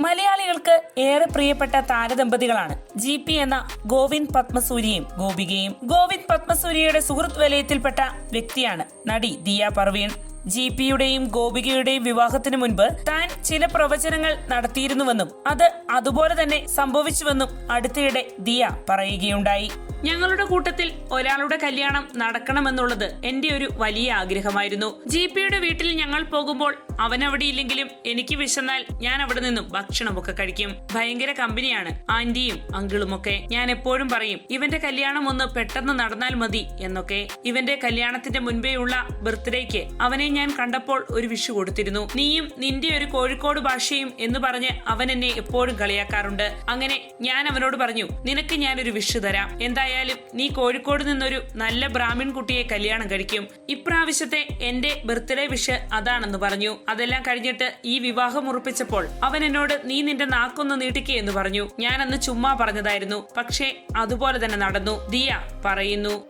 മലയാളികൾക്ക് ഏറെ പ്രിയപ്പെട്ട താരദമ്പതികളാണ് GP എന്ന ഗോവിന്ദ് പത്മസൂരിയും ഗോപികയും. ഗോവിന്ദ് പത്മസൂരിയുടെ സുഹൃത്ത് വലയത്തിൽപ്പെട്ട വ്യക്തിയാണ് നടി ദിയ പർവീൺ. GPയുടെയും ഗോപികയുടെയും വിവാഹത്തിന് മുൻപ് താൻ ചില പ്രവചനങ്ങൾ നടത്തിയിരുന്നുവെന്നും അത് അതുപോലെ തന്നെ സംഭവിച്ചുവെന്നും അടുത്തിടെ ദിയ പറയുകയുണ്ടായി. ഞങ്ങളുടെ കൂട്ടത്തിൽ ഒരാളുടെ കല്യാണം നടക്കണമെന്നുള്ളത് എന്റെ ഒരു വലിയ ആഗ്രഹമായിരുന്നു. GPയുടെ വീട്ടിൽ ഞങ്ങൾ പോകുമ്പോൾ അവൻ അവിടെ ഇല്ലെങ്കിലും എനിക്ക് വിശന്നാൽ ഞാൻ അവിടെ നിന്നും ഭക്ഷണമൊക്കെ കഴിക്കും. ഭയങ്കര കമ്പനിയാണ് ആന്റിയും അങ്കിളുമൊക്കെ. ഞാൻ എപ്പോഴും പറയും ഇവന്റെ കല്യാണം ഒന്ന് പെട്ടെന്ന് നടന്നാൽ മതി എന്നൊക്കെ. ഇവന്റെ കല്യാണത്തിന്റെ മുൻപേയുള്ള ബർത്ത്ഡേക്ക് അവനെ ഞാൻ കണ്ടപ്പോൾ ഒരു വിഷു കൊടുത്തിരുന്നു. നീയും നിന്റെ ഒരു കോഴിക്കോട് ഭാഷയും എന്ന് പറഞ്ഞ് അവൻ എന്നെ എപ്പോഴും കളിയാക്കാറുണ്ട്. അങ്ങനെ ഞാൻ അവനോട് പറഞ്ഞു, നിനക്ക് ഞാനൊരു വിഷു തരാം, എന്തായാലും നീ കോഴിക്കോട് നിന്നൊരു നല്ല ബ്രാഹ്മിൺ കുട്ടിയെ കല്യാണം കഴിക്കും. ഇപ്രാവശ്യത്തെ എന്റെ ബർത്ത്ഡേ വിഷ് അതാണെന്ന് പറഞ്ഞു. അതെല്ലാം കഴിഞ്ഞിട്ട് ഈ വിവാഹം ഉറപ്പിച്ചപ്പോൾ അവൻ എന്നോട് നീ നിന്റെ നാക്കൊന്ന് നീട്ടിക്കേ എന്ന് പറഞ്ഞു. ഞാൻ അന്ന് ചുമ്മാ പറഞ്ഞതായിരുന്നു, പക്ഷേ അതുപോലെ തന്നെ നടന്നു, ദിയ പറയുന്നു.